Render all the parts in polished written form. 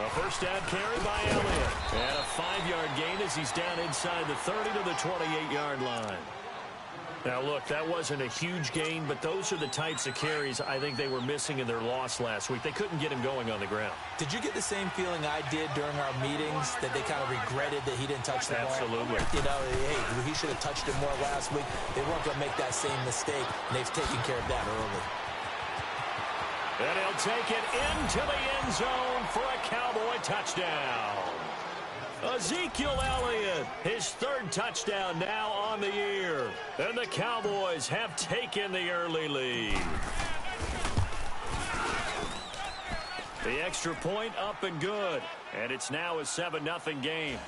A first down carry by Elliott. And a 5-yard gain as he's down inside the 30 to the 28-yard line. Now, look, that wasn't a huge gain, but those are the types of carries I think they were missing in their loss last week. They couldn't get him going on the ground. Did you get the same feeling I did during our meetings, that they kind of regretted that he didn't touch the ball? Absolutely. You know, hey, he should have touched it more last week. They weren't going to make that same mistake, and they've taken care of that early. And he'll take it into the end zone for a Cowboy touchdown. Ezekiel Elliott, his 3rd touchdown now on the year. And the Cowboys have taken the early lead. The extra point up and good. And it's now a 7-0 game.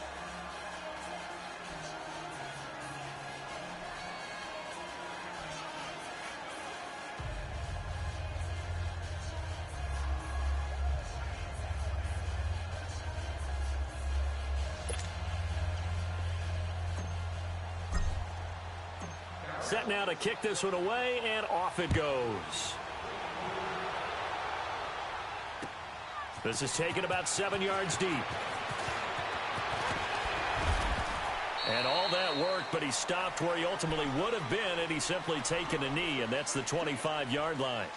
Set now to kick this one away, and off it goes. This is taken about 7 yards deep. And all that work, but he stopped where he ultimately would have been, and he's simply taken a knee, and that's the 25-yard line.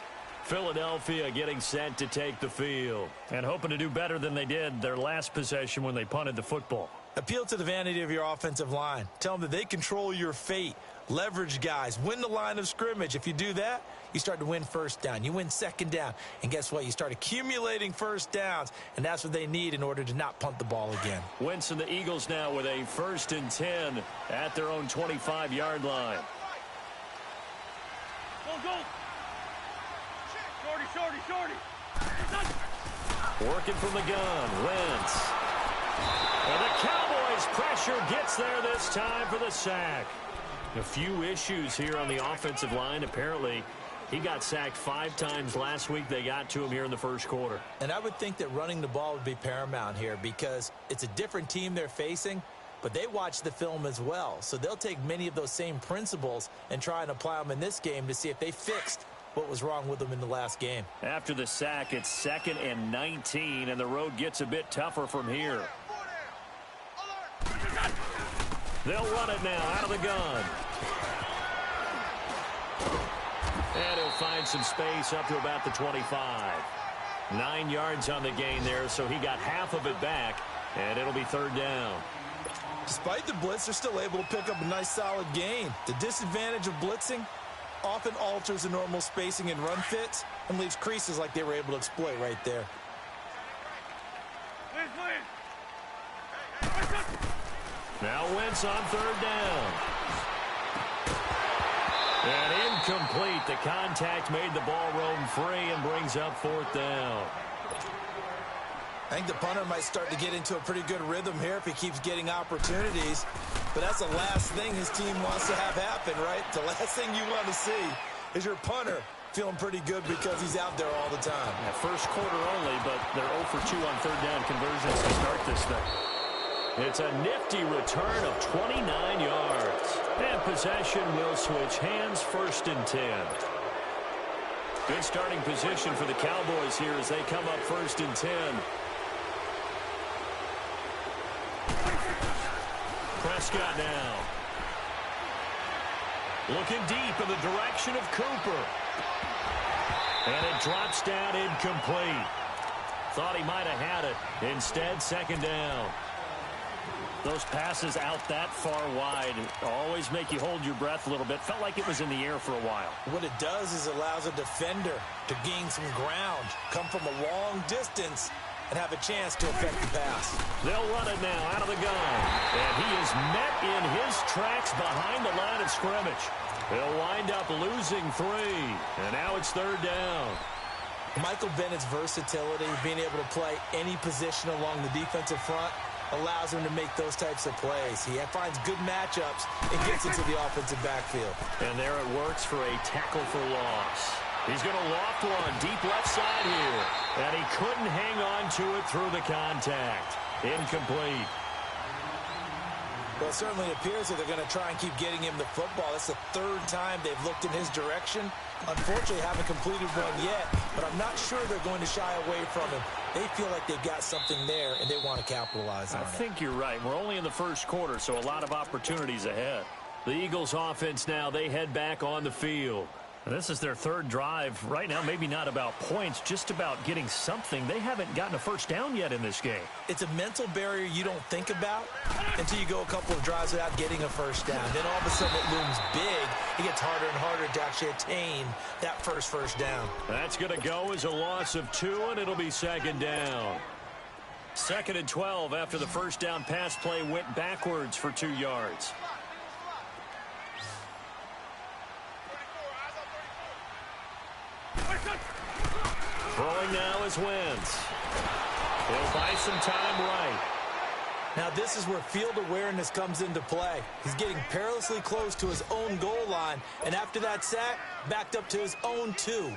Philadelphia getting set to take the field and hoping to do better than they did their last possession when they punted the football. Appeal to the vanity of your offensive line. Tell them that they control your fate. Leverage guys. Win the line of scrimmage. If you do that, you start to win first down. You win second down. And guess what? You start accumulating first downs, and that's what they need in order to not punt the ball again. Wentz and the Eagles now with a 1st and 10 at their own 25-yard line. Go. Shorty. Working from the gun, Wentz. And the Cowboys pressure gets there this time for the sack. A few issues here on the offensive line. Apparently, he got sacked 5 times last week. They got to him here in the first quarter. And I would think that running the ball would be paramount here because it's a different team they're facing, but they watch the film as well. So they'll take many of those same principles and try and apply them in this game to see if they fixed what was wrong with them in the last game. After the sack, it's 2nd and 19, and the road gets a bit tougher from here. They'll run it now out of the gun. And he'll find some space up to about the 25. 9 yards on the gain there, so he got half of it back, and it'll be 3rd down. Despite the blitz, they're still able to pick up a nice solid gain. The disadvantage of blitzing often alters the normal spacing and run fits and leaves creases like they were able to exploit right there. Now Wentz on 3rd down. And incomplete. The contact made the ball roam free and brings up 4th down. I think the punter might start to get into a pretty good rhythm here if he keeps getting opportunities. But that's the last thing his team wants to have happen, right? The last thing you want to see is your punter feeling pretty good because he's out there all the time. Yeah, first quarter only, but they're 0 for 2 on 3rd down conversions to start this thing. It's a nifty return of 29 yards. And possession will switch hands, 1st and 10. Good starting position for the Cowboys here as they come up 1st and 10. Prescott now. Looking deep in the direction of Cooper. And it drops down incomplete. Thought he might have had it. Instead, 2nd down. Those passes out that far wide always make you hold your breath a little bit. Felt like it was in the air for a while. What it does is it allows a defender to gain some ground, come from a long distance, and have a chance to affect the pass. They'll run it now out of the gun. And he is met in his tracks behind the line of scrimmage. They'll wind up losing 3. And now it's 3rd down. Michael Bennett's versatility, being able to play any position along the defensive front, allows him to make those types of plays. He finds good matchups and gets into the offensive backfield. And there it works for a tackle for loss. He's going to loft one deep left side here. And he couldn't hang on to it through the contact. Incomplete. Well, it certainly appears that they're going to try and keep getting him the football. That's the 3rd time they've looked in his direction. Unfortunately, haven't completed one yet, but I'm not sure they're going to shy away from him. They feel like they've got something there, and they want to capitalize on it. I think you're right. We're only in the first quarter, so a lot of opportunities ahead. The Eagles offense now, they head back on the field. This is their third drive. Right now, maybe not about points, just about getting something. They haven't gotten a first down yet in this game. It's a mental barrier you don't think about until you go a couple of drives without getting a first down. Then all of a sudden it looms big. It gets harder and harder to actually attain that first down. That's going to go as a loss of 2, and it'll be second down. 2nd and 12 after the first down pass play went backwards for 2 yards. Throwing now is Wentz. He'll buy some time right. Now this is where field awareness comes into play. He's getting perilously close to his own goal line, and after that sack, backed up to his own 2.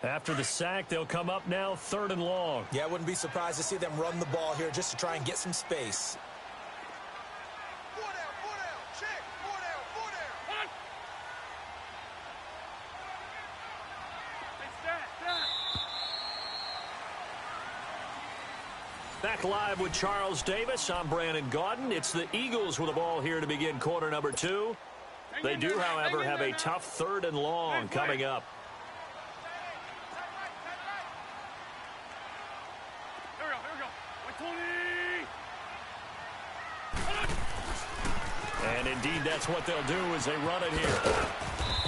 After the sack, they'll come up now 3rd and long. Yeah, I wouldn't be surprised to see them run the ball here just to try and get some space. Back live with Charles Davis. I'm Brandon Gaudin. It's the Eagles with the ball here to begin quarter number 2. They do, however, have a tough 3rd and long coming up. And indeed, that's what they'll do as they run it here.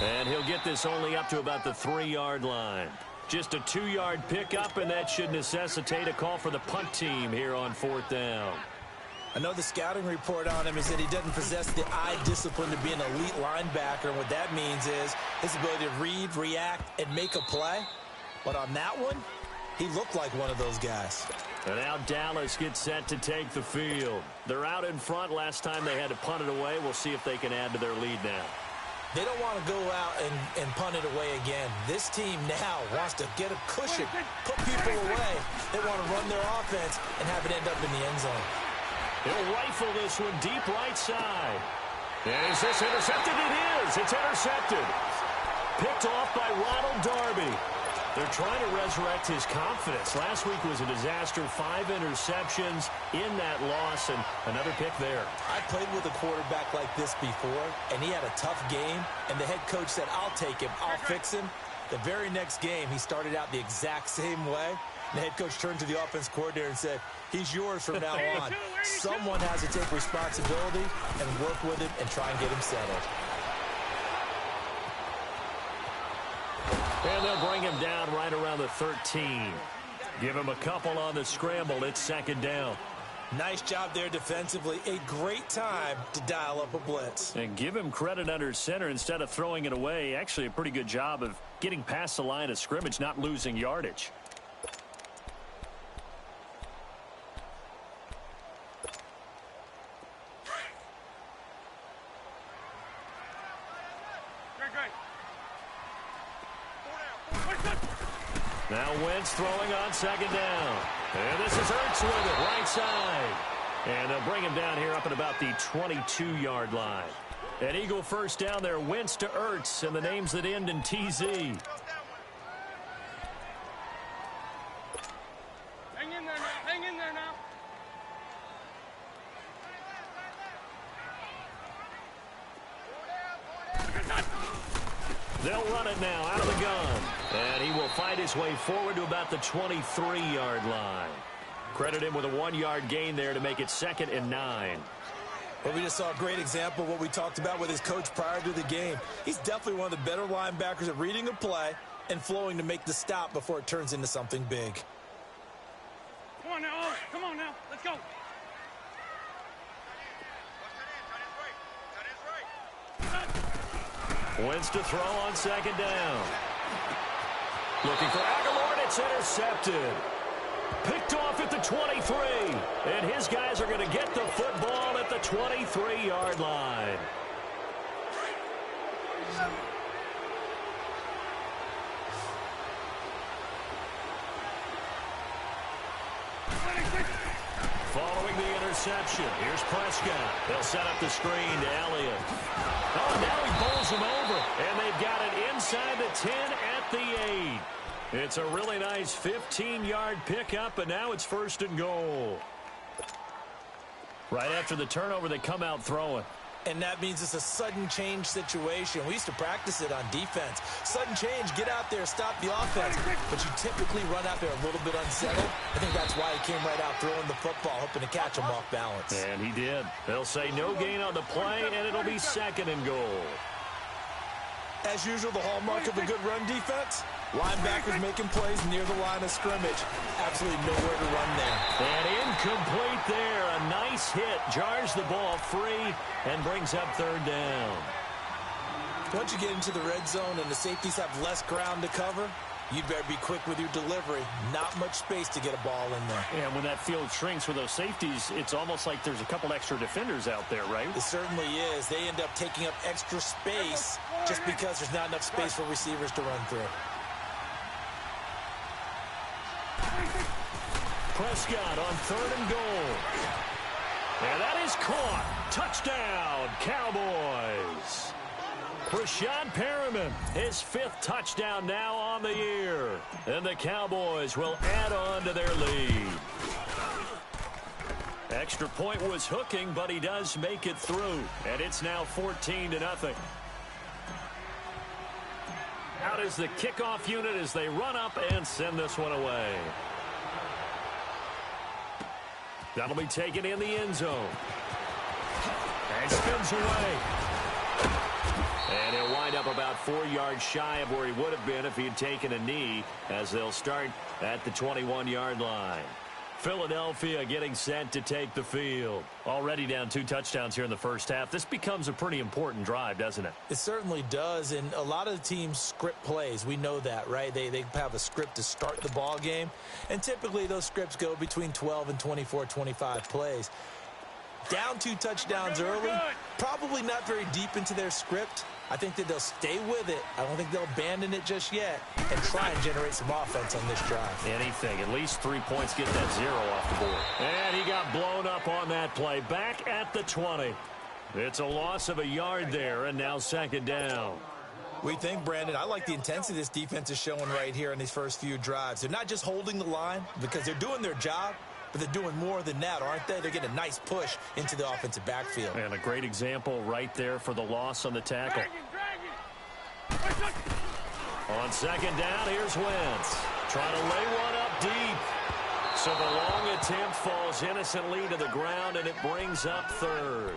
And he'll get this only up to about the 3-yard line. Just a 2-yard pickup, and that should necessitate a call for the punt team here on 4th down. I know the scouting report on him is that he doesn't possess the eye discipline to be an elite linebacker. And what that means is his ability to read, react, and make a play. But on that one, he looked like one of those guys. And now Dallas gets set to take the field. They're out in front. Last time they had to punt it away. We'll see if they can add to their lead now. They don't want to go out and punt it away again. This team now wants to get a cushion, put people away. They want to run their offense and have it end up in the end zone. He'll rifle this one deep right side. Is this intercepted? It is. It's intercepted. Picked off by Ronald Darby. They're trying to resurrect his confidence. Last week was a disaster. 5 interceptions in that loss, and another pick there. I played with a quarterback like this before, and he had a tough game, and the head coach said, I'll take him, I'll fix him. The very next game, he started out the exact same way. The head coach turned to the offense coordinator and said, he's yours from now on. Someone has to take responsibility and work with him and try and get him settled. And they'll bring him down right around the 13. Give him a couple on the scramble. It's 2nd down. Nice job there defensively. A great time to dial up a blitz. And give him credit under center instead of throwing it away. Actually, a pretty good job of getting past the line of scrimmage, not losing yardage. Now Wentz throwing on 2nd down. And this is Ertz with it, right side. And they'll bring him down here up at about the 22-yard line. An Eagle first down there, Wentz to Ertz, and the names that end in TZ. Hang in there now, hang in there now. They'll run it now out of the gun. And he will fight his way forward to about the 23-yard line. Credit him with a 1-yard gain there to make it 2nd and 9. Well, we just saw a great example of what we talked about with his coach prior to the game. He's definitely one of the better linebackers at reading a play and flowing to make the stop before it turns into something big. Come on now, come on now, let's go. Wentz to throw on 2nd down. Looking for Aguilar, and it's intercepted. Picked off at the 23. And his guys are going to get the football at the 23-yard line. Following the interception. reception. Here's Prescott. They'll set up the screen to Elliott. Oh, now he bowls him over. And they've got it inside the 10 at the 8. It's a really nice 15-yard pickup, and now it's 1st and goal. Right after the turnover, they come out throwing. And that means it's a sudden change situation. We used to practice it on defense. Sudden change, get out there, stop the offense. But you typically run out there a little bit unsettled. I think that's why he came right out throwing the football, hoping to catch him off balance. And he did. They'll say no gain on the play, and it'll be 2nd and goal. As usual, the hallmark of a good run defense, linebackers making plays near the line of scrimmage. Absolutely nowhere to run there. And incomplete there. A nice hit. Jars the ball free and brings up 3rd down. Once you get into the red zone and the safeties have less ground to cover, you'd better be quick with your delivery. Not much space to get a ball in there. And when that field shrinks with those safeties, it's almost like there's a couple extra defenders out there, right? It certainly is. They end up taking up extra space just because there's not enough space for receivers to run through. Prescott on 3rd and goal. And that is caught. Touchdown, Cowboys. Rashad Perriman, his 5th touchdown now on the year. And the Cowboys will add on to their lead. Extra point was hooking, but he does make it through. And it's now 14-0. Out is the kickoff unit as they run up and send this one away. That'll be taken in the end zone. And spins away. And he'll wind up about 4 yards shy of where he would have been if he had taken a knee, as they'll start at the 21-yard line. Philadelphia getting set to take the field. Already down 2 touchdowns here in the first half. This becomes a pretty important drive, doesn't it? It certainly does, and a lot of the teams script plays. We know that, right? They have a script to start the ball game, and typically those scripts go between 12 and 24, 25 plays. Down 2 touchdowns early, probably not very deep into their script. I think that they'll stay with it. I don't think they'll abandon it just yet and try and generate some offense on this drive. Anything. At least 3 points, get that 0 off the board. And he got blown up on that play. Back at the 20. It's a loss of a yard there, and now 2nd down. We think, Brandon, I like the intensity this defense is showing right here in these first few drives. They're not just holding the line because they're doing their job, but they're doing more than that, aren't they? They're getting a nice push into the offensive backfield. And a great example right there for the loss on the tackle. On 2nd down, here's Wentz. Trying to lay one up deep. So the long attempt falls innocently to the ground, and it brings up 3rd.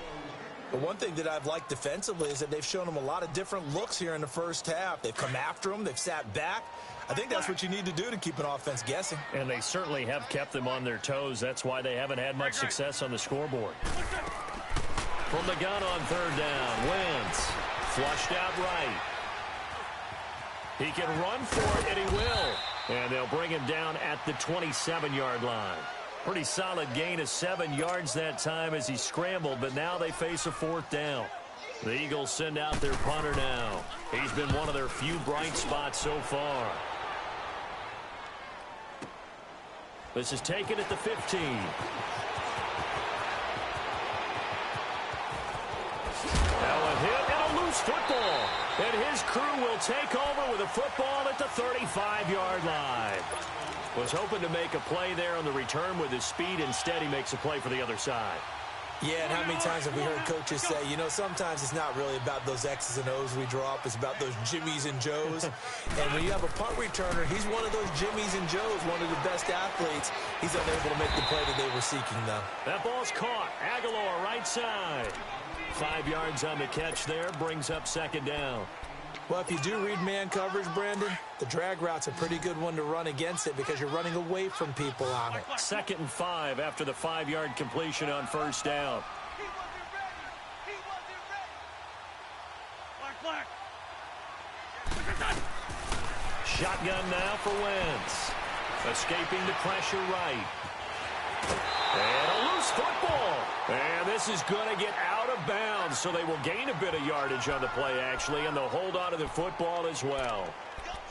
But one thing that I've liked defensively is that they've shown them a lot of different looks here in the first half. They've come after them. They've sat back. I think that's what you need to do to keep an offense guessing. And they certainly have kept them on their toes. That's why they haven't had much success on the scoreboard. From the gun on 3rd down, Wentz flushed out right. He can run for it, and he will. And they'll bring him down at the 27-yard line. Pretty solid gain of 7 yards that time as he scrambled, but now they face a 4th down. The Eagles send out their punter now. He's been one of their few bright spots so far. This is taken at the 15. Now a hit and a loose football. And his crew will take over with a football at the 35-yard line. Was hoping to make a play there on the return with his speed. Instead, he makes a play for the other side. Yeah, and how many times have we heard coaches say, you know, sometimes it's not really about those X's and O's we draw up. It's about those Jimmies and Joes. And when you have a punt returner, he's one of those Jimmies and Joes, one of the best athletes. He's unable to make the play that they were seeking, though. That ball's caught. Aguilar right side. 5 yards on the catch there. Brings up 2nd down. Well, if you do read man coverage, Brandon, the drag route's a pretty good one to run against it because you're running away from people on it. 2nd and 5 after the 5-yard completion on 1st down. Shotgun now for Wentz. Escaping the pressure right. And a loose football. And this is going to get out of bounds, so they will gain a bit of yardage on the play, actually, and they'll hold on to the football as well.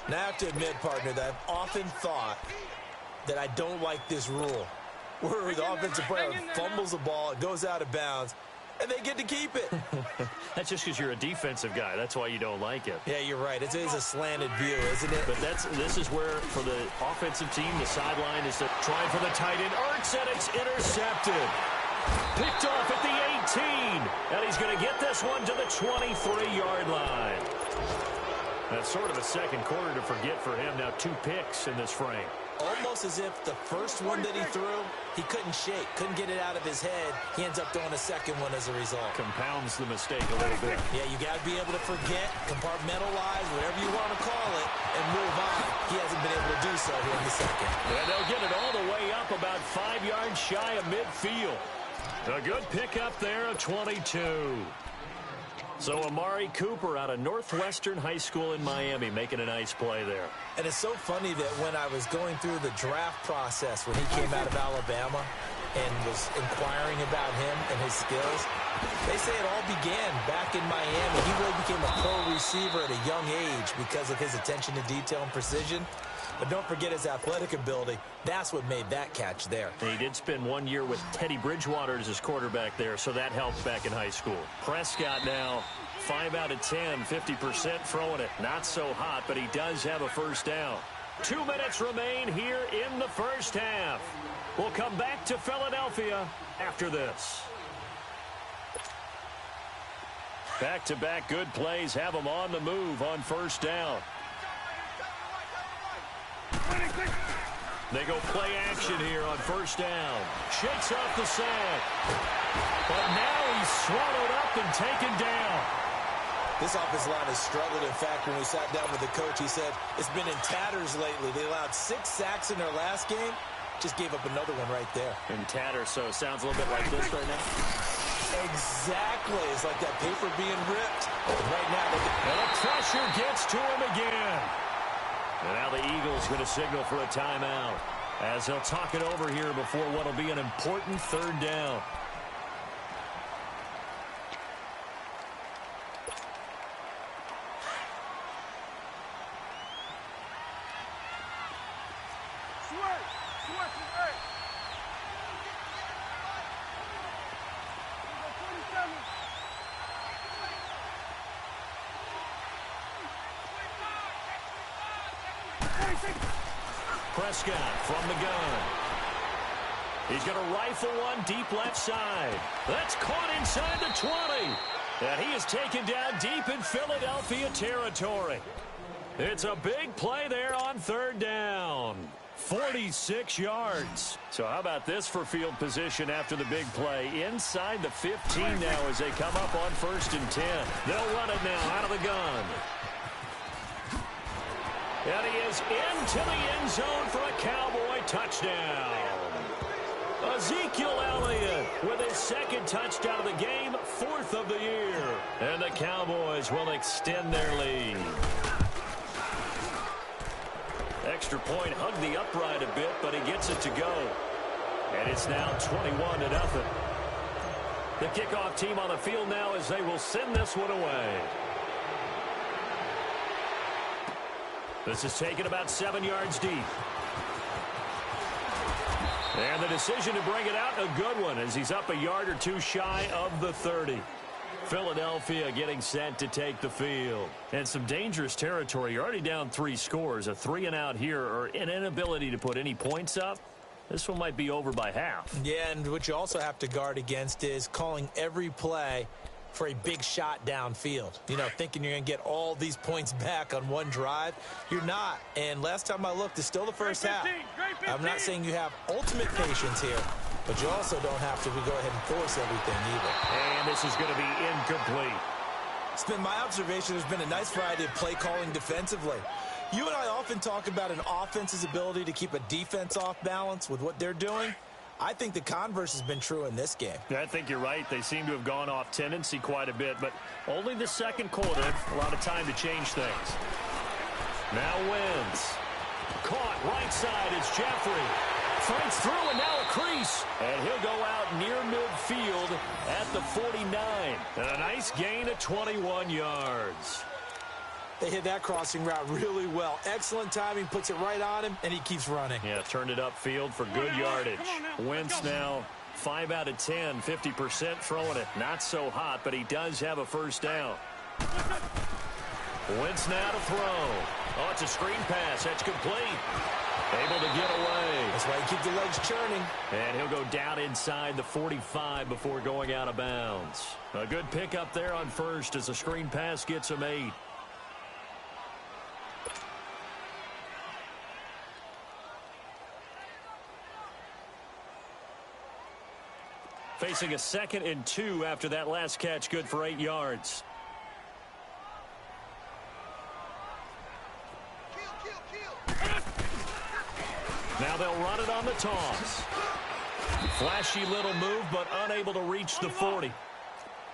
Now I have to admit, partner, that I've often thought that I don't like this rule. where the offensive player fumbles the ball, it goes out of bounds, and they get to keep it. That's just because you're a defensive guy. That's why you don't like it. Yeah, you're right. It is a slanted view, isn't it? But this is where, for the offensive team, the sideline is to try for the tight end. Ertz, and it's intercepted. Picked off at the 18. And he's going to get this one to the 23-yard line. That's sort of a second quarter to forget for him. Now 2 picks in this frame. Almost as if the first one that he threw, he couldn't shake, couldn't get it out of his head. He ends up throwing a second one as a result. Compounds the mistake a little bit. Yeah, you got to be able to forget, compartmentalize, whatever you want to call it, and move on. He hasn't been able to do so here in the second. And they'll get it all the way up about 5 yards shy of midfield. A good pickup there of 22. So Amari Cooper out of Northwestern High School in Miami making a nice play there. And it's so funny that when I was going through the draft process when he came out of Alabama and was inquiring about him and his skills, they say it all began back in Miami. He really became a pro receiver at a young age because of his attention to detail and precision. But don't forget his athletic ability. That's what made that catch there. And he did spend 1 year with Teddy Bridgewater as his quarterback there, so that helped back in high school. Prescott now 5 out of 10, 50% throwing it. Not so hot, but he does have a first down. 2 minutes remain here in the first half. We'll come back to Philadelphia after this. Back-to-back good plays have them on the move on first down. They go play action here on first down. Shakes off the sack. But now he's swallowed up and taken down. This offensive line has struggled. In fact, when we sat down with the coach, he said it's been in tatters lately. They allowed 6 sacks in their last game. Just gave up another one right there. In tatters, so it sounds a little bit like this right now. Exactly. It's like that paper being ripped. Right now, and the pressure gets to him again. And now the Eagles going to signal for a timeout as they'll talk it over here before what will be an important third down. Prescott from the gun. He's going to rifle one deep left side. That's caught inside the 20. And he is taken down deep in Philadelphia territory. It's a big play there on third down. 46 yards. So how about this for field position after the big play? Inside the 15 now as they come up on 1st and 10. They'll run it now out of the gun. And he is into the end zone for a Cowboy touchdown. Ezekiel Elliott with his 2nd touchdown of the game, 4th of the year. And the Cowboys will extend their lead. Extra point hugged the upright a bit, but he gets it to go. And it's now 21-0. The kickoff team on the field now as they will send this one away. This is taken about 7 yards deep. And the decision to bring it out, a good one, as he's up a yard or 2 shy of the 30. Philadelphia getting set to take the field. And some dangerous territory. You're already down 3 scores. A 3-and-out here, or an inability to put any points up. This one might be over by half. Yeah, and what you also have to guard against is calling every play for a big shot downfield. You know, thinking you're going to get all these points back on one drive. You're not. And last time I looked, it's still the first half. I'm not saying you have ultimate patience here, but you also don't have to go ahead and force everything either. And this is going to be incomplete. It's been my observation there's been a nice variety of play calling defensively. You and I often talk about an offense's ability to keep a defense off balance with what they're doing. I think the converse has been true in this game. Yeah, I think you're right. They seem to have gone off tendency quite a bit, but only the second quarter. A lot of time to change things. Now Wentz. Caught right side. It's Jeffrey. Fights through and now a crease. And he'll go out near midfield at the 49. And a nice gain of 21 yards. They hit that crossing route really well. Excellent timing, puts it right on him, and he keeps running. Yeah, turned it upfield for good yardage. Wentz now 5 out of 10, 50% throwing it. Not so hot, but he does have a first down. Wentz now to throw. Oh, it's a screen pass. That's complete. Able to get away. That's why you keep the legs churning. And he'll go down inside the 45 before going out of bounds. A good pickup there on first as the screen pass gets him 8. Facing a 2nd and 2 after that last catch, good for 8 yards. Now they'll run it on the toss. Flashy little move, but unable to reach the 40.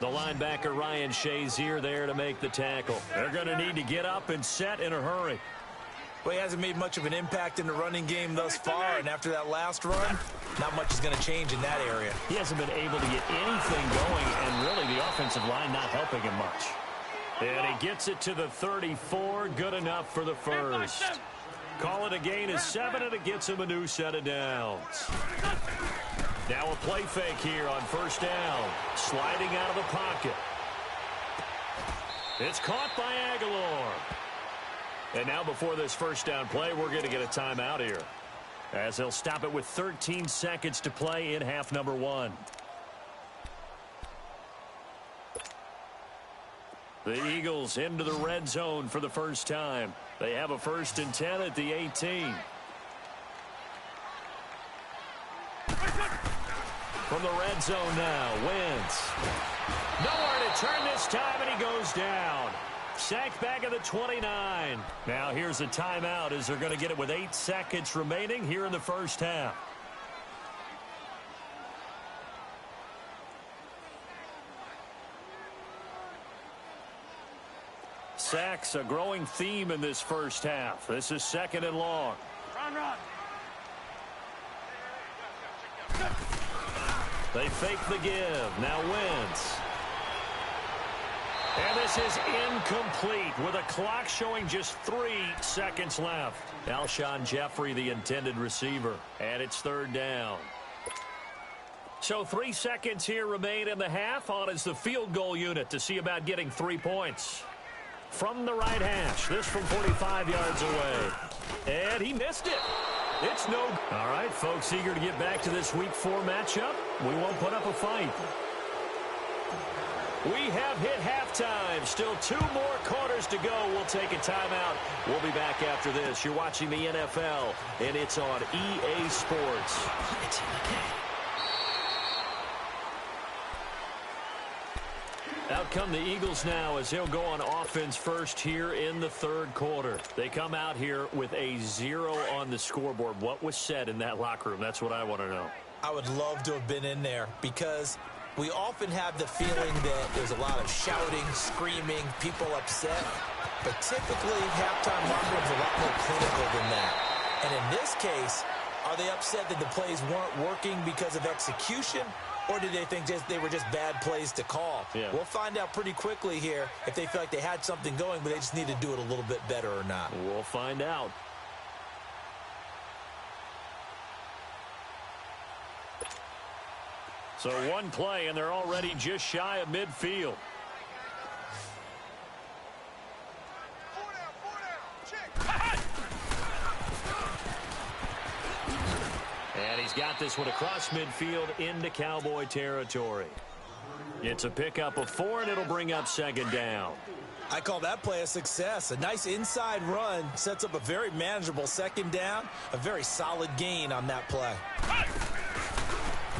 The linebacker, Ryan Shazier, there to make the tackle. They're going to need to get up and set in a hurry. Well, he hasn't made much of an impact in the running game thus far, and after that last run, not much is going to change in that area. He hasn't been able to get anything going, and really the offensive line not helping him much. And he gets it to the 34, good enough for the first. Call it a gain of 7, and it gets him a new set of downs. Now a play fake here on first down. Sliding out of the pocket. It's caught by Aguilar. And now before this first down play, we're going to get a timeout here, as they'll stop it with 13 seconds to play in half number 1. The Eagles into the red zone for the first time. They have a 1st and 10 at the 18. From the red zone now, Wentz. Nowhere to turn this time, and he goes down. Sacked back at the 29. Now here's a timeout as they're going to get it with 8 seconds remaining here in the first half. Sacks, a growing theme in this first half. This is 2nd and long. Run. They fake the give. Now Wentz. And this is incomplete with a clock showing just 3 seconds left. Alshon Jeffrey, the intended receiver. And it's 3rd down. So 3 seconds here remain in the half. On is the field goal unit to see about getting 3 points. From the right hash. This from 45 yards away. And he missed it. It's no. All right, folks, eager to get back to this Week 4 matchup. We won't put up a fight. We have hit halftime. Still 2 more quarters to go. We'll take a timeout. We'll be back after this. You're watching the NFL, and it's on EA Sports. It's in the game. Out come the Eagles now as he'll go on offense first here in the 3rd quarter. They come out here with a 0 on the scoreboard. What was said in that locker room? That's what I want to know. I would love to have been in there because we often have the feeling that there's a lot of shouting, screaming, people upset. But typically, halftime locker rooms are a lot more clinical than that. And in this case, are they upset that the plays weren't working because of execution? Or did they think they were just bad plays to call? Yeah. We'll find out pretty quickly here if they feel like they had something going, but they just need to do it a little bit better or not. We'll find out. So 1 play, and they're already just shy of midfield. And he's got this one across midfield into Cowboy territory. It's a pickup of 4, and it'll bring up 2nd down. I call that play a success. A nice inside run sets up a very manageable 2nd down. A very solid gain on that play.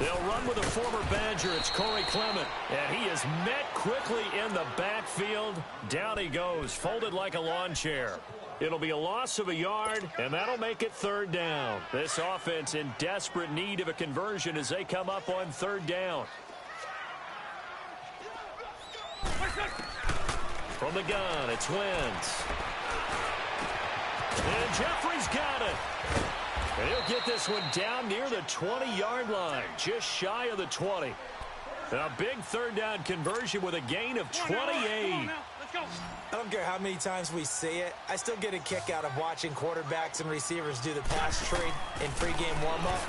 They'll run with a former Badger. It's Corey Clement. And he is met quickly in the backfield. Down he goes, folded like a lawn chair. It'll be a loss of a yard, and that'll make it 3rd down. This offense in desperate need of a conversion as they come up on 3rd down. From the gun, it's Wentz. And Jeffrey's got it. And he'll get this one down near the 20-yard line, just shy of the 20. A big third down conversion with a gain of 28. Come on now. Let's go. I don't care how many times we see it. I still get a kick out of watching quarterbacks and receivers do the pass trade in pregame warm-up.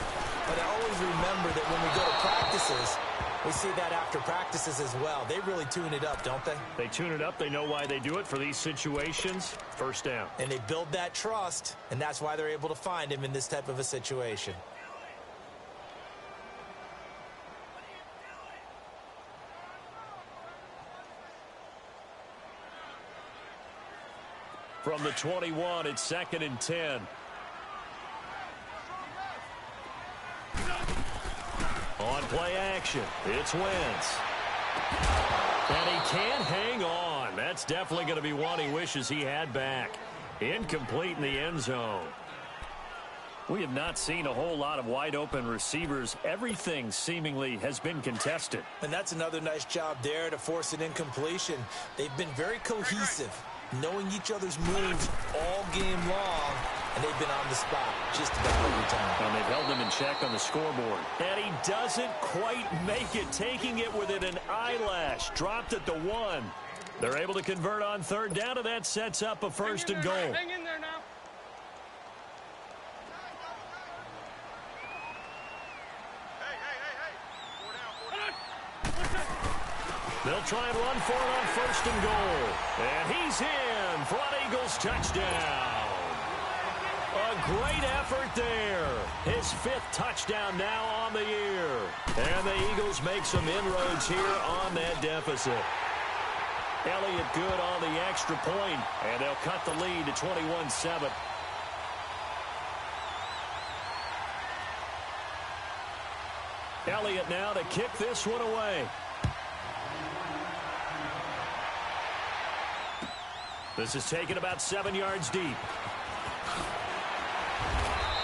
But I always remember that when we go to practices, we see that after practices as well. They really tune it up, don't they? They tune it up. They know why they do it for these situations. First down. And they build that trust, and that's why they're able to find him in this type of a situation. From the 21, it's 2nd and 10. On play action, it's Wentz. And he can't hang on. That's definitely going to be one he wishes he had back. Incomplete in the end zone. We have not seen a whole lot of wide-open receivers. Everything seemingly has been contested. And that's another nice job there to force an incompletion. They've been very cohesive, knowing each other's moves all game long, and they've been on the spot just about every time. And they've held him in check on the scoreboard. And he doesn't quite make it, taking it within an eyelash. Dropped at the 1. They're able to convert on third down, and that sets up a 1st and goal. Hang in there now. They'll try and run for it on 1st and goal. And he's in for an Eagles touchdown. A great effort there. His 5th touchdown now on the year. And the Eagles make some inroads here on that deficit. Elliott good on the extra point, and they'll cut the lead to 21-7. Elliott now to kick this one away. This is taken about 7 yards deep.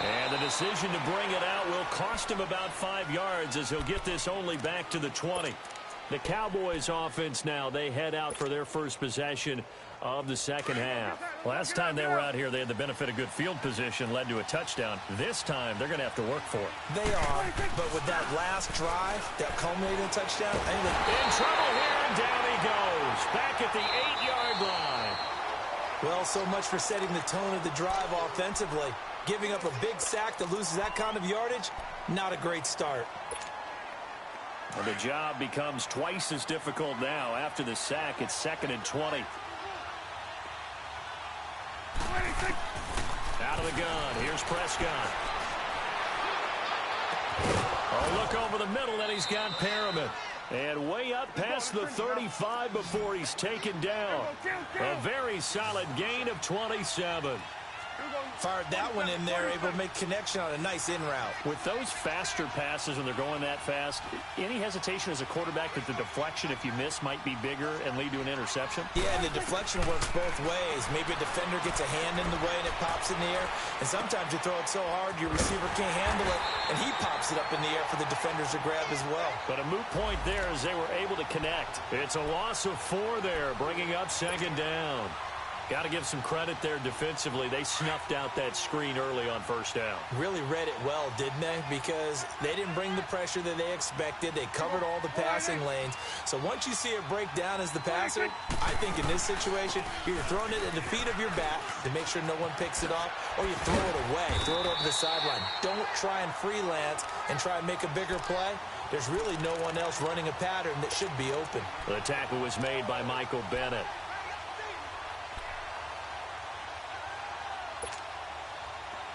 And the decision to bring it out will cost him about 5 yards as he'll get this only back to the 20. The Cowboys offense now, they head out for their first possession of the second half. Last time they were out here, they had the benefit of good field position, led to a touchdown. This time, they're going to have to work for it. They are, but with that last drive that culminated in a touchdown, I think in trouble here, and down he goes. Back at the 8-yard line. Well, so much for setting the tone of the drive offensively. Giving up a big sack that loses that kind of yardage, not a great start. And the job becomes twice as difficult now. After the sack, it's 2nd and 20. Out of the gun, here's Prescott. A look over the middle, and he's got Perriman. And way up past the 35 before he's taken down. A very solid gain of 27. Fired that one in there, able to make connection on a nice in route. With those faster passes, and they're going that fast, any hesitation as a quarterback that the deflection, if you miss, might be bigger and lead to an interception? Yeah, and the deflection works both ways. Maybe a defender gets a hand in the way and it pops in the air. And sometimes you throw it so hard your receiver can't handle it, and he pops it up in the air for the defenders to grab as well. But a moot point there as they were able to connect. It's a loss of 4 there, bringing up 2nd down. Got to give some credit there defensively. They snuffed out that screen early on 1st down. Really read it well, didn't they? Because they didn't bring the pressure that they expected. They covered all the passing lanes. So once you see it break down as the passer, I think in this situation, you're throwing it at the feet of your back to make sure no one picks it off, or you throw it away, throw it over the sideline. Don't try and freelance and try and make a bigger play. There's really no one else running a pattern that should be open. The tackle was made by Michael Bennett.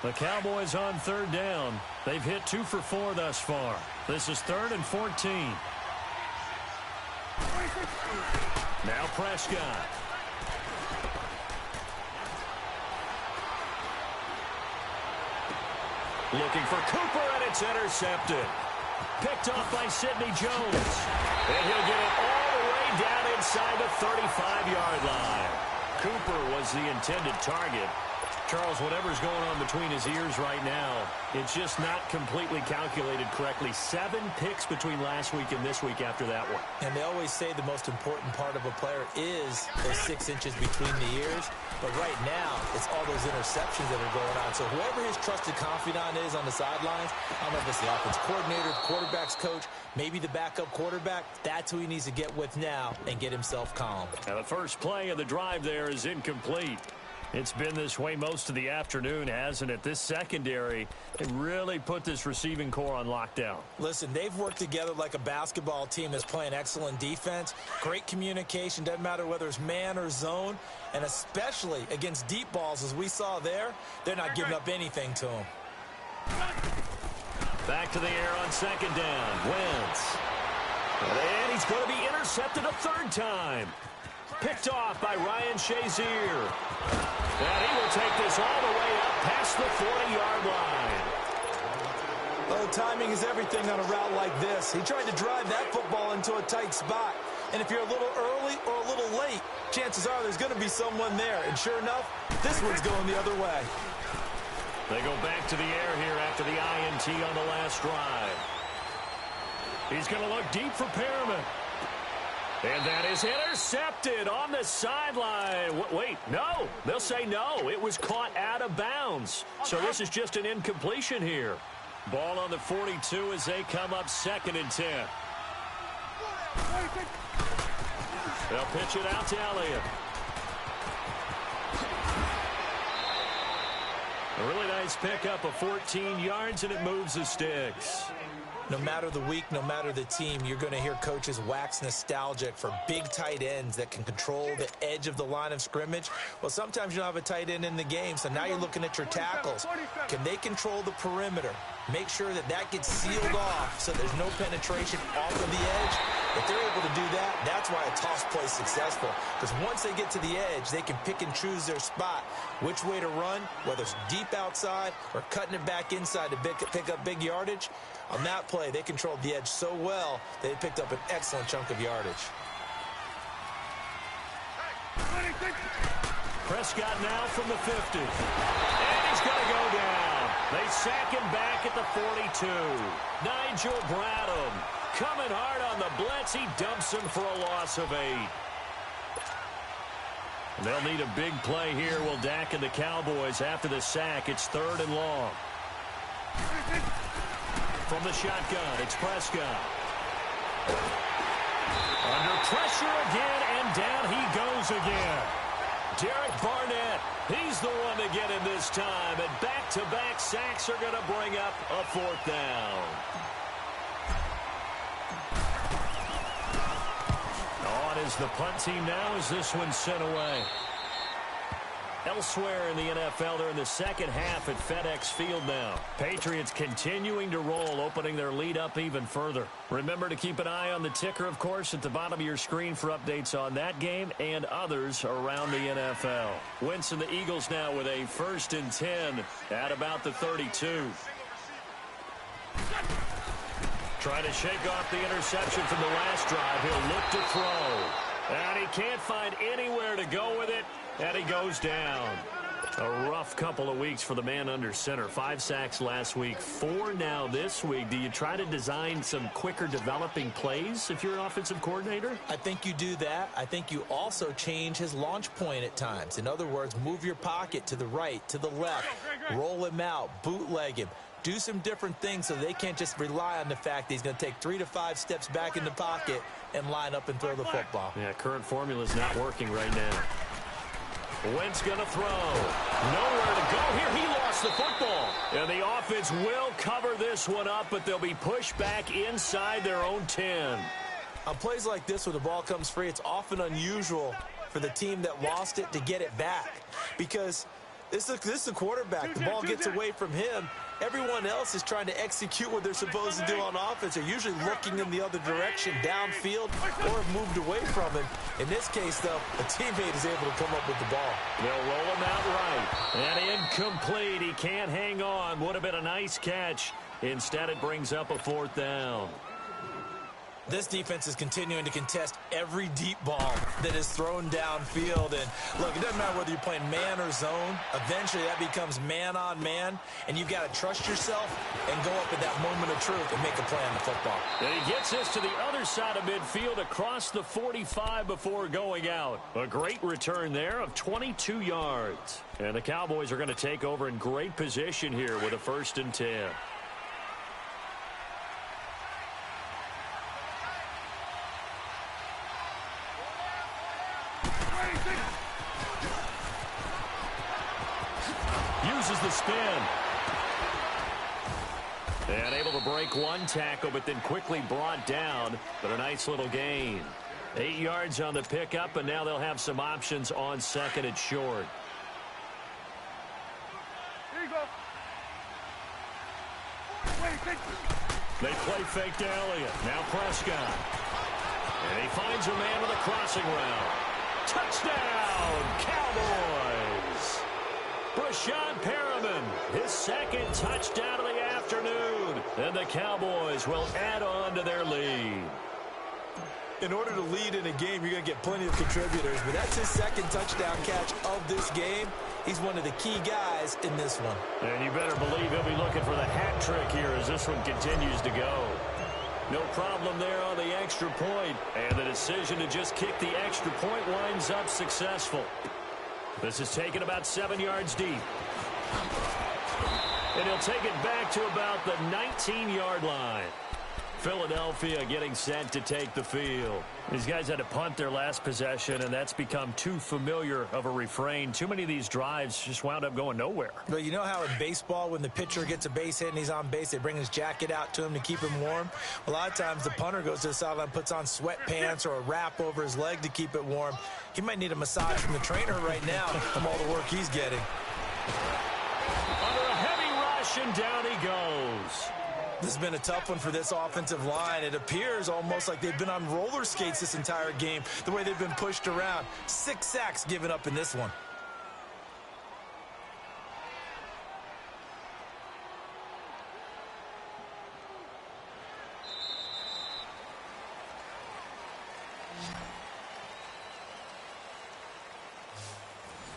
The Cowboys on 3rd down. They've hit 2 for 4 thus far. This is 3rd and 14. Now Prescott. Looking for Cooper, and it's intercepted. Picked off by Sidney Jones. And he'll get it all the way down inside the 35-yard line. Cooper was the intended target. Charles, whatever's going on between his ears right now, it's just not completely calculated correctly. 7 picks between last week and this week after that one. And they always say the most important part of a player is those 6 inches between the ears. But right now, it's all those interceptions that are going on. So whoever his trusted confidant is on the sidelines, I don't know if it's the offense coordinator, the quarterback's coach, maybe the backup quarterback, that's who he needs to get with now and get himself calm. Now the first play of the drive there is incomplete. It's been this way most of the afternoon, hasn't it? This secondary, it really put this receiving core on lockdown. Listen, they've worked together like a basketball team that's playing excellent defense. Great communication, doesn't matter whether it's man or zone. And especially against deep balls, as we saw there, they're not giving up anything to them. Back to the air on second down. Wentz. And he's going to be intercepted a third time. Picked off by Ryan Shazier. And he will take this all the way up past the 40-yard line. Oh, timing is everything on a route like this. He tried to drive that football into a tight spot. And if you're a little early or a little late, chances are there's going to be someone there. And sure enough, this one's going the other way. They go back to the air here after the INT on the last drive. He's going to look deep for Perriman. And that is intercepted on the sideline. Wait, no. They'll say no. It was caught out of bounds. So this is just an incompletion here. Ball on the 42 as they come up 2nd and 10. They'll pitch it out to Elliott. A really nice pickup of 14 yards, and it moves the sticks. No matter the week, no matter the team, you're going to hear coaches wax nostalgic for big tight ends that can control the edge of the line of scrimmage. Well, sometimes you don't have a tight end in the game, so now you're looking at your tackles. Can they control the perimeter? Make sure that that gets sealed off so there's no penetration off of the edge. If they're able to do that, that's why a toss play is successful. Because once they get to the edge, they can pick and choose their spot, which way to run, whether it's deep outside or cutting it back inside to pick up big yardage. On that play, they controlled the edge so well, they picked up an excellent chunk of yardage. Prescott now from the 50. And he's going to go down. They sack him back at the 42. Nigel Bradham coming hard on the blitz. He dumps him for a loss of 8. And they'll need a big play here. Will Dak and the Cowboys after the sack. It's 3rd and long. From the shotgun, it's Prescott. Under pressure again, and down he goes again. Derek Barnett, he's the one to get in this time, and back-to-back sacks are going to bring up a 4th down. On is the punt team now as this one's sent away. Elsewhere in the NFL, they're in the second half at FedEx Field now. Patriots continuing to roll, opening their lead up even further. Remember to keep an eye on the ticker, of course, at the bottom of your screen for updates on that game and others around the NFL. Wentz and the Eagles now with a 1st and 10 at about the 32. Trying to shake off the interception from the last drive. He'll look to throw. And he can't find anywhere to go with it. And he goes down. A rough couple of weeks for the man under center. 5 sacks last week, 4 now this week. Do you try to design some quicker developing plays if you're an offensive coordinator? I think you do that. I think you also change his launch point at times. In other words, move your pocket to the right, to the left, roll him out, bootleg him. Do some different things so they can't just rely on the fact that he's going to take 3 to 5 steps back in the pocket and line up and throw the football. Yeah, current formula's not working right now. Wentz going to throw. Nowhere to go here. He lost the football. And the offense will cover this one up, but they'll be pushed back inside their own 10. On plays like this where the ball comes free, it's often unusual for the team that lost it to get it back. Because this is the quarterback. The ball gets away from him. Everyone else is trying to execute what they're supposed to do on offense. They're usually looking in the other direction, downfield, or have moved away from him. In this case, though, a teammate is able to come up with the ball. They'll roll him out right. And incomplete. He can't hang on. Would have been a nice catch. Instead, it brings up a 4th down. This defense is continuing to contest every deep ball that is thrown downfield. And look, it doesn't matter whether you're playing man or zone. Eventually, that becomes man on man, and you've got to trust yourself and go up at that moment of truth and make a play on the football. And he gets this to the other side of midfield across the 45 before going out. A great return there of 22 yards. And the Cowboys are going to take over in great position here with a 1st and 10. Uses the spin. And able to break one tackle, but then quickly brought down. But a nice little gain. 8 yards on the pickup, and now they'll have some options on 2nd and short. Here you go. They play fake to Elliott. Now Prescott. And he finds a man with a crossing route. Touchdown, Cowboys! Brashad Perriman, his 2nd touchdown of the afternoon. And the Cowboys will add on to their lead. In order to lead in a game, you're going to get plenty of contributors, but that's his 2nd touchdown catch of this game. He's one of the key guys in this one. And you better believe he'll be looking for the hat trick here as this one continues to go. No problem there on the extra point, and the decision to just kick the extra point winds up successful. This is taken about 7 yards deep. And he'll take it back to about the 19-yard line. Philadelphia getting set to take the field. These guys had to punt their last possession, and that's become too familiar of a refrain. Too many of these drives just wound up going nowhere. But you know how in baseball, when the pitcher gets a base hit and he's on base, they bring his jacket out to him to keep him warm? A lot of times the punter goes to the sideline, puts on sweatpants or a wrap over his leg to keep it warm. He might need a massage from the trainer right now from all the work he's getting. Under a heavy rush, and down he goes. This has been a tough one for this offensive line. It appears almost like they've been on roller skates this entire game, the way they've been pushed around. 6 sacks given up in this one.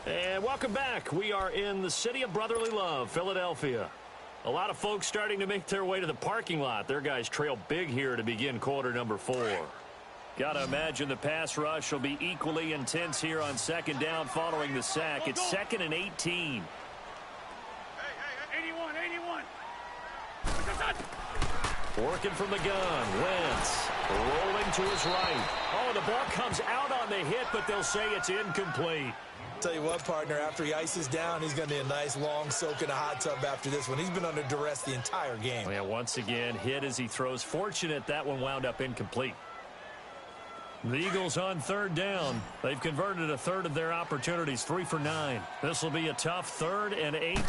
And welcome back. We are in the city of brotherly love, Philadelphia. A lot of folks starting to make their way to the parking lot. Their guys trail big here to begin quarter number 4. Got to imagine the pass rush will be equally intense here on 2nd down following the sack. It's 2nd and 18. 81. Working from the gun. Wentz rolling to his right. Oh, the ball comes out on the hit, but they'll say it's incomplete. Tell you what, partner, after he ices down, he's going to need a nice long soak in a hot tub after this one. He's been under duress the entire game. Yeah, once again, hit as he throws. Fortunate that one wound up incomplete. The Eagles on 3rd down. They've converted a third of their opportunities, 3 for 9. This will be a tough 3rd and 18.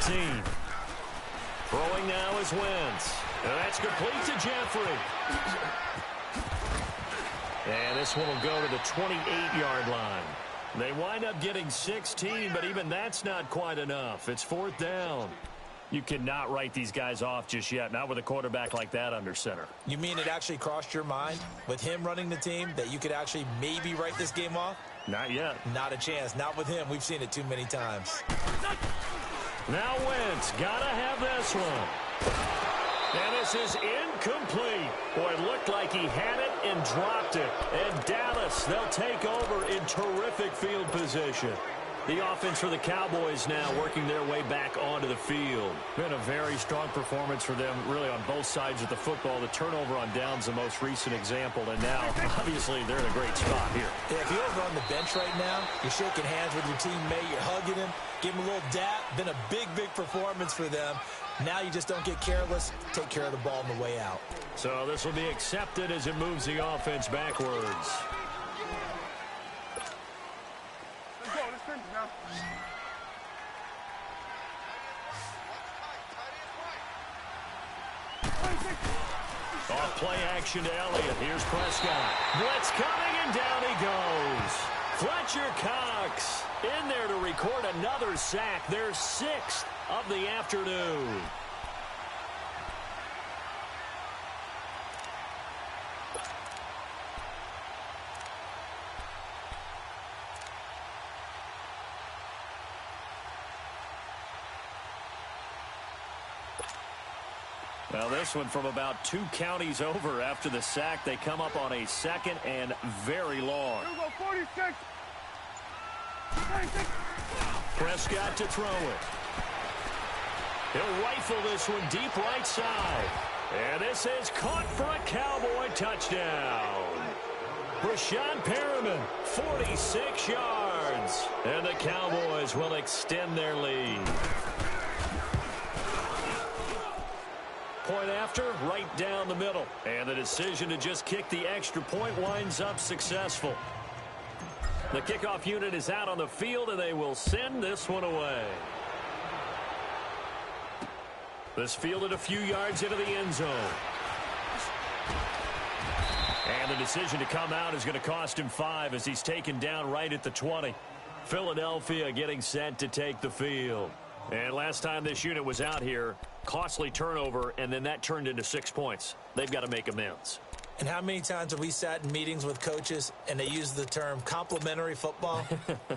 Throwing now is Wentz. And that's complete to Jeffrey. And this one will go to the 28-yard line. They wind up getting 16, but even that's not quite enough. It's 4th down. You cannot write these guys off just yet, not with a quarterback like that under center. You mean it actually crossed your mind with him running the team that you could actually maybe write this game off? Not yet. Not a chance. Not with him. We've seen it too many times. Now Wentz, gotta have this one. And this is incomplete. Boy, it looked like he had it and dropped it. And Dallas, they'll take over in terrific field position. The offense for the Cowboys now working their way back onto the field. Been a very strong performance for them, really, on both sides of the football. The turnover on downs, the most recent example, and now, obviously, they're in a great spot here. Yeah, if you're over on the bench right now, you're shaking hands with your teammate, you're hugging him, give him a little dap. Been a big, big performance for them. Now you just don't get careless. Take care of the ball on the way out. So this will be accepted as it moves the offense backwards. Let's go. Let's finish now. Off play action to Elliott. Here's Prescott. Blitz coming, and down he goes. Fletcher Cox in there to record another sack. Their 6th of the afternoon. Well, this one from about 2 counties over after the sack. They come up on a 2nd and very long. 46. 46. Prescott to throw it. He'll rifle this one deep right side. And this is caught for a Cowboy touchdown. Brashad Perriman, 46 yards. And the Cowboys will extend their lead. Point after, right down the middle. And the decision to just kick the extra point winds up successful. The kickoff unit is out on the field, and they will send this one away. This fielded a few yards into the end zone. And the decision to come out is going to cost him 5 as he's taken down right at the 20. Philadelphia getting set to take the field. And last time this unit was out here, costly turnover, and then that turned into 6 points. They've got to make amends. And how many times have we sat in meetings with coaches and they use the term complementary football?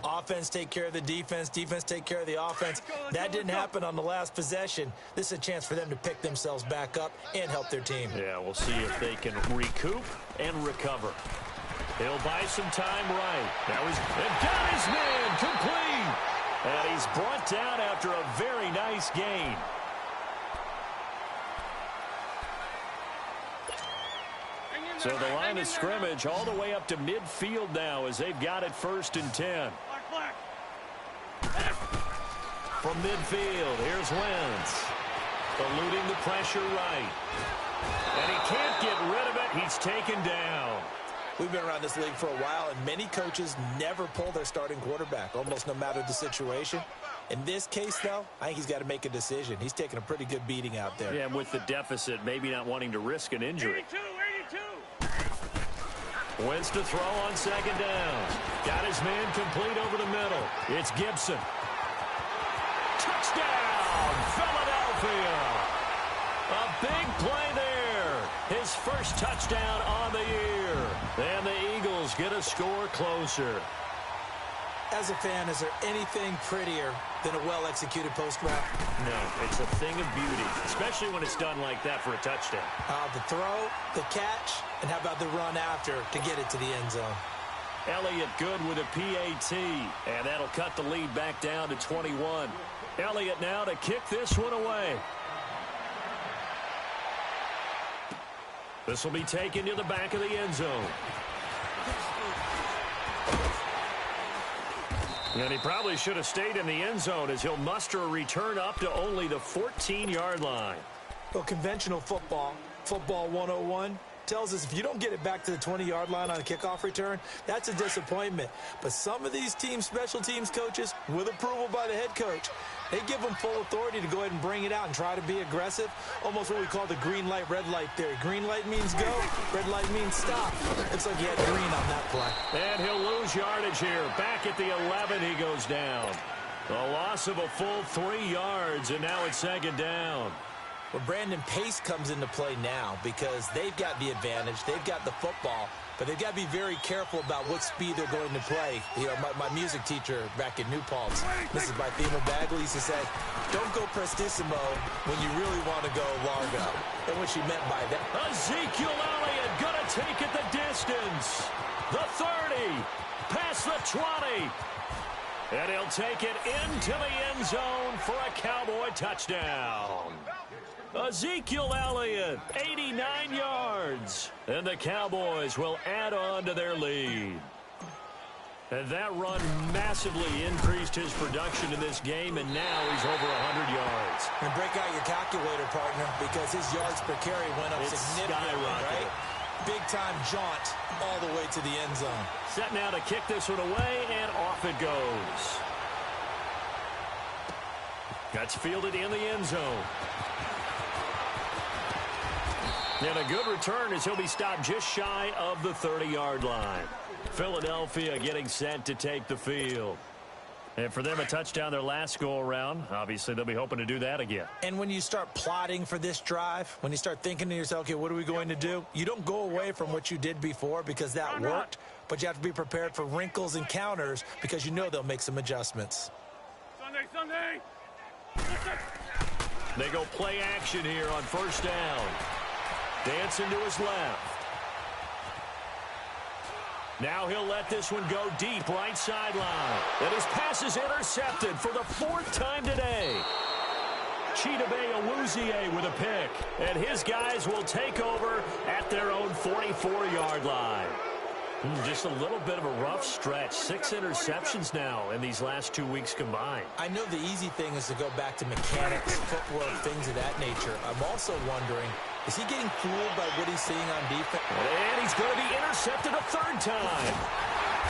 Offense take care of the defense, defense take care of the offense. That didn't happen on the last possession. This is a chance for them to pick themselves back up and help their team. Yeah, we'll see if they can recoup and recover. He'll buy some time right. Now he's got his man complete. And he's brought down after a very nice gain. So the line of scrimmage all the way up to midfield now as they've got it 1st and 10. From midfield, here's Wentz. Eluding the pressure right. And he can't get rid of it. He's taken down. We've been around this league for a while, and many coaches never pull their starting quarterback, almost no matter the situation. In this case, though, I think he's got to make a decision. He's taking a pretty good beating out there. Yeah, with the deficit, maybe not wanting to risk an injury. 82. Wentz to throw on 2nd down. Got his man complete over the middle. It's Gibson. Touchdown, Philadelphia. A big play there. His first touchdown on the year. And the Eagles get a score closer. As a fan, is there anything prettier than a well-executed post route? No, it's a thing of beauty, especially when it's done like that for a touchdown. The throw, the catch, and how about the run after to get it to the end zone? Elliott good with a PAT, and that'll cut the lead back down to 21. Elliott now to kick this one away. This will be taken to the back of the end zone. And he probably should have stayed in the end zone as he'll muster a return up to only the 14-yard line. Well, conventional football 101, tells us if you don't get it back to the 20-yard line on a kickoff return, that's a disappointment. But some of these teams, special teams coaches, with approval by the head coach, they give them full authority to go ahead and bring it out and try to be aggressive. Almost what we call the green light, red light theory. Green light means go, red light means stop. Looks like he had green on that play. And he'll lose yardage here. Back at the 11, he goes down. A loss of a full 3 yards, and now it's 2nd down. Well, Brandon, pace comes into play now because they've got the advantage. They've got the football, but they've got to be very careful about what speed they're going to play. You know, my music teacher back in New Paltz, Mrs. Bythema Bagley, used to say, don't go prestissimo when you really want to go largo. And what she meant by that. Ezekiel Elliott going to take it the distance. The 30, past the 20. And he'll take it into the end zone for a Cowboy touchdown. Ezekiel Elliott, 89 yards. And the Cowboys will add on to their lead. And that run massively increased his production in this game, and now he's over 100 yards. And break out your calculator, partner, because his yards per carry went up significantly, right? Big-time jaunt all the way to the end zone. Set now to kick this one away, and off it goes. That's fielded in the end zone. And a good return as he'll be stopped just shy of the 30-yard line. Philadelphia getting set to take the field. And for them, a touchdown their last go-around. Obviously, they'll be hoping to do that again. And when you start plotting for this drive, when you start thinking to yourself, okay, what are we going to do? You don't go away from what you did before because that worked, but you have to be prepared for wrinkles and counters because you know they'll make some adjustments. Sunday. They go play action here on first down. Dancing to his left. Now he'll let this one go deep right sideline. And his pass is intercepted for the 4th time today. Chidobe Awuzie with a pick. And his guys will take over at their own 44-yard line. Just a little bit of a rough stretch. 6 interceptions now in these last 2 weeks combined. I know the easy thing is to go back to mechanics, footwork, things of that nature. I'm also wondering, is he getting fooled by what he's seeing on defense? And he's going to be intercepted a 3rd time.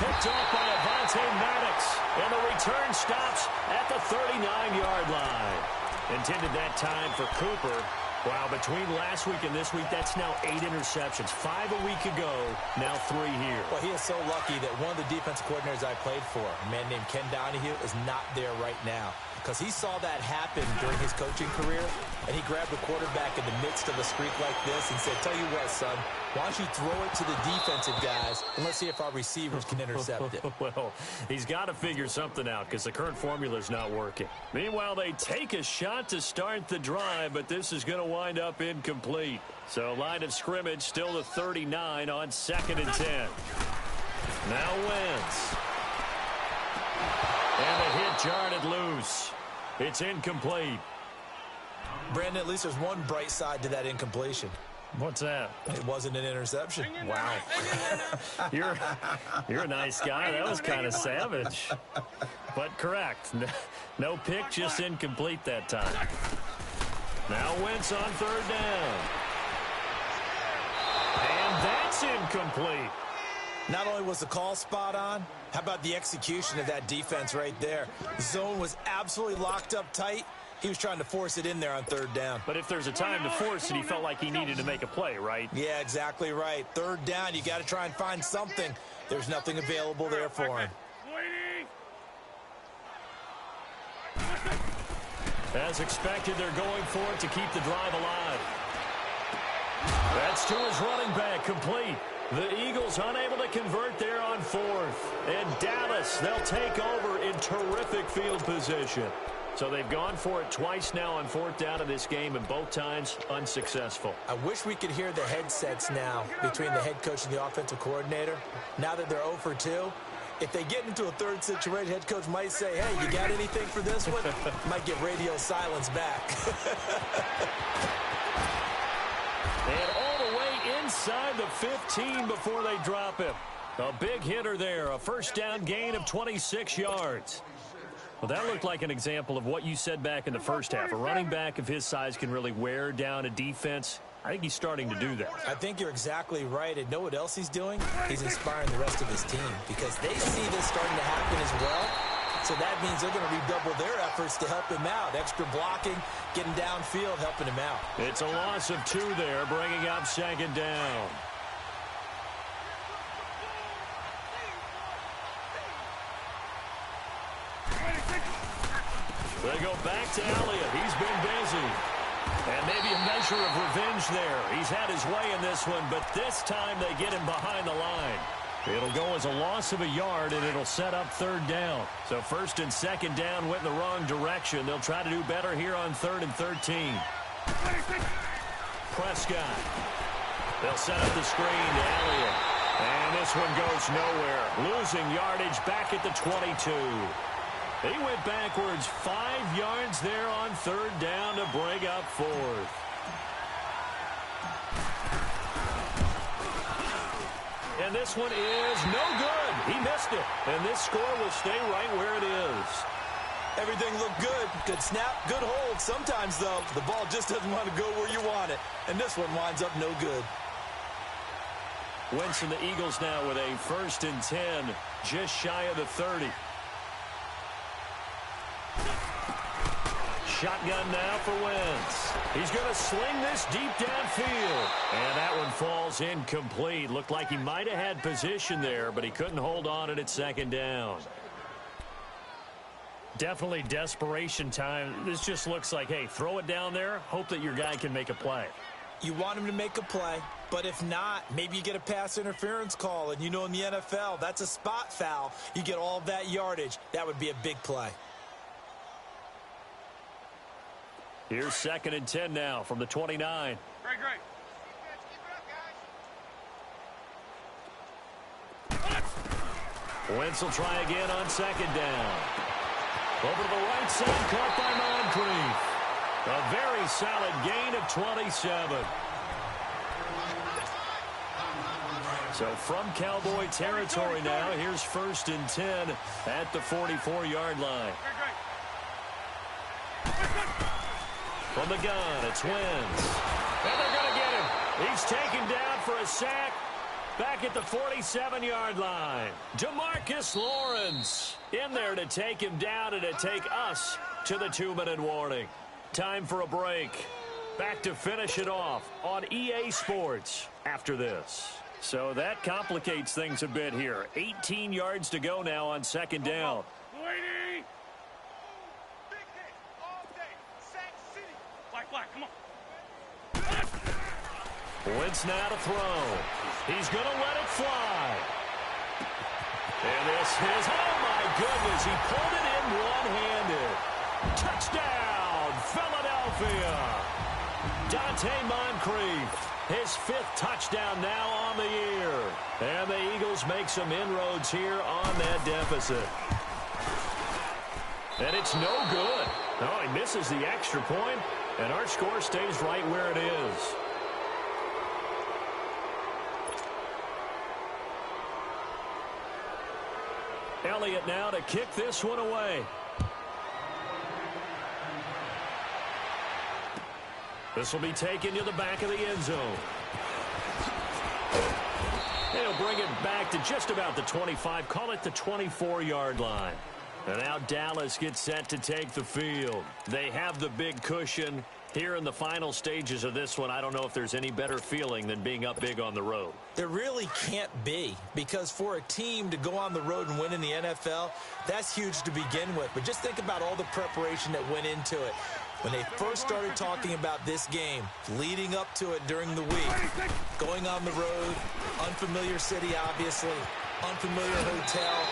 Picked off by Avonte Maddox. And the return stops at the 39-yard line. Intended that time for Cooper. Wow, between last week and this week, that's now 8 interceptions. 5 a week ago, now 3 here. Well, he is so lucky that one of the defense coordinators I played for, a man named Ken Donahue, is not there right now. Because he saw that happen during his coaching career, and he grabbed the quarterback in the midst of a streak like this and said, tell you what, son, why don't you throw it to the defensive guys, and let's see if our receivers can intercept it. Well, he's got to figure something out because the current formula is not working. Meanwhile, they take a shot to start the drive, but this is going to wind up incomplete. So line of scrimmage still the 39 on 2nd and 10. Now Wentz. And the hit jarred loose. It's incomplete. Brandon, at least there's one bright side to that incompletion. What's that? It wasn't an interception. Wow. You're a nice guy. That was kind of savage. But correct. No pick, just incomplete that time. Now Wentz on 3rd down. And that's incomplete. Not only was the call spot on, how about the execution of that defense right there? The zone was absolutely locked up tight. He was trying to force it in there on 3rd down. But if there's a time to force it, he felt like he needed to make a play, right? Yeah, exactly right. 3rd down, you got to try and find something. There's nothing available there for him. As expected, they're going for it to keep the drive alive. That's to his running back, complete. The Eagles unable to convert there on 4th. And Dallas, they'll take over in terrific field position. So they've gone for it twice now on 4th down in this game, and both times unsuccessful. I wish we could hear the headsets now between the head coach and the offensive coordinator. Now that they're 0 for 2, if they get into a 3rd situation, head coach might say, hey, you got anything for this one? Might get radio silence back. And all the way inside the 15 before they drop him. A big hitter there, a 1st down gain of 26 yards. Well, that looked like an example of what you said back in the 1st half. A running back of his size can really wear down a defense. I think he's starting to do that. I think you're exactly right. And know what else he's doing? He's inspiring the rest of his team because they see this starting to happen as well. So that means they're going to redouble their efforts to help him out. Extra blocking, getting downfield, helping him out. It's a loss of 2 there, bringing up 2nd down. They go back to Elliott. He's been busy. And maybe a measure of revenge there. He's had his way in this one, but this time they get him behind the line. It'll go as a loss of a yard, and it'll set up 3rd down. So 1st and 2nd down went in the wrong direction. They'll try to do better here on 3rd and 13. Prescott. They'll set up the screen to Elliott. And this one goes nowhere. Losing yardage back at the 22. He went backwards 5 yards there on 3rd down to bring up 4th. And this one is no good. He missed it. And this score will stay right where it is. Everything looked good. Good snap, good hold. Sometimes, though, the ball just doesn't want to go where you want it. And this one winds up no good. Wentz and the Eagles now with a 1st and 10, just shy of the 30. Shotgun now for Wentz. He's going to sling this deep downfield. And that one falls incomplete. Looked like he might have had position there, but he couldn't hold on it at 2nd down. Definitely desperation time. This just looks like, hey, throw it down there, hope that your guy can make a play. You want him to make a play, but if not, maybe you get a pass interference call. And you know in the NFL, that's a spot foul. You get all of that yardage. That would be a big play. Here's 2nd and 10 now from the 29. Great, great. Wentz will try again on 2nd down. Over to the right side, caught by Moncrief. A very solid gain of 27. So from Cowboy territory now, here's 1st and 10 at the 44-yard line. From the gun, it's Wentz. And they're going to get him. He's taken down for a sack back at the 47-yard line. DeMarcus Lawrence in there to take him down and to take us to the 2-minute warning. Time for a break. Back to finish it off on EA Sports after this. So that complicates things a bit here. 18 yards to go now on 2nd down. Waiting. Black, come on. Wentz now to throw. He's going to let it fly. And this is, oh my goodness, he pulled it in one-handed. Touchdown, Philadelphia. Dante Moncrief, his 5th touchdown now on the year. And the Eagles make some inroads here on that deficit. And it's no good. Oh, he misses the extra point, and our score stays right where it is. Elliott now to kick this one away. This will be taken to the back of the end zone. They'll bring it back to just about the 25, call it the 24-yard line. And now Dallas gets set to take the field. They have the big cushion. Here in the final stages of this one, I don't know if there's any better feeling than being up big on the road. There really can't be, because for a team to go on the road and win in the NFL, that's huge to begin with. But just think about all the preparation that went into it. When they first started talking about this game, leading up to it during the week, going on the road, unfamiliar city, obviously, unfamiliar hotel.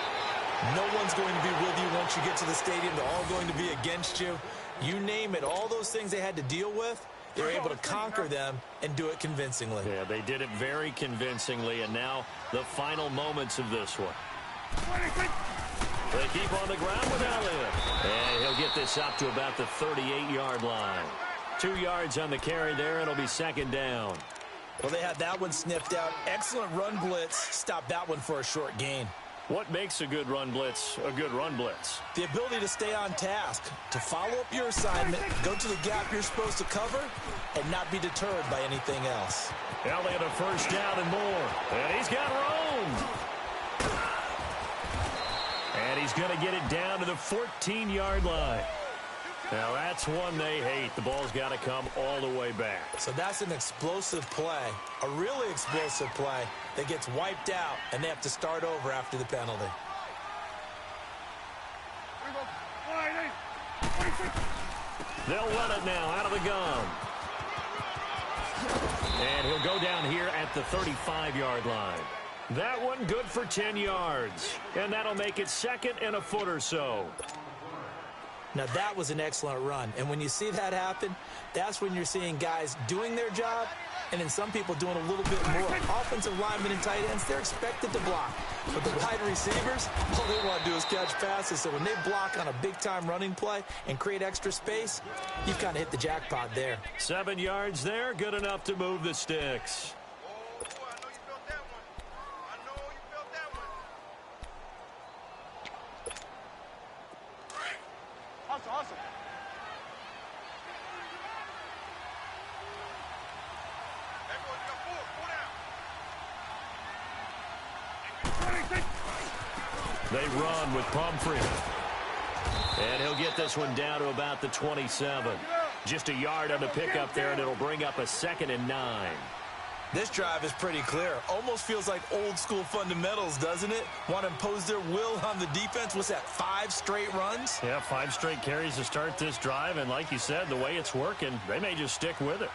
No one's going to be with you once you get to the stadium. They're all going to be against you. You name it, all those things they had to deal with, they were able to conquer them and do it convincingly. Yeah, they did it very convincingly, and now the final moments of this one. They keep on the ground with Elliott. And he'll get this up to about the 38-yard line. 2 yards on the carry there, and it'll be 2nd down. Well, they had that one sniffed out. Excellent run blitz. Stopped that one for a short gain. What makes a good run blitz a good run blitz? The ability to stay on task, to follow up your assignment, go to the gap you're supposed to cover, and not be deterred by anything else. Elliott a 1st down and more. And he's got room. And he's going to get it down to the 14-yard line. Now, that's one they hate. The ball's got to come all the way back. So that's an explosive play, a really explosive play that gets wiped out, and they have to start over after the penalty. They'll run it now out of the gun. And he'll go down here at the 35-yard line. That one good for 10 yards. And that'll make it 2nd and a foot or so. Now, that was an excellent run. And when you see that happen, that's when you're seeing guys doing their job and then some people doing a little bit more. Offensive linemen and tight ends, they're expected to block. But the wide receivers, all they want to do is catch passes. So when they block on a big-time running play and create extra space, you've kind of hit the jackpot there. 7 yards there, good enough to move the sticks. Awesome. They run with Pumphrey. And he'll get this one down to about the 27. Just a yard on the pickup there, and it'll bring up a 2nd and 9. This drive is pretty clear. Almost feels like old-school fundamentals, doesn't it? Want to impose their will on the defense. What's that, 5 straight runs? Yeah, 5 straight carries to start this drive, and like you said, the way it's working, they may just stick with it.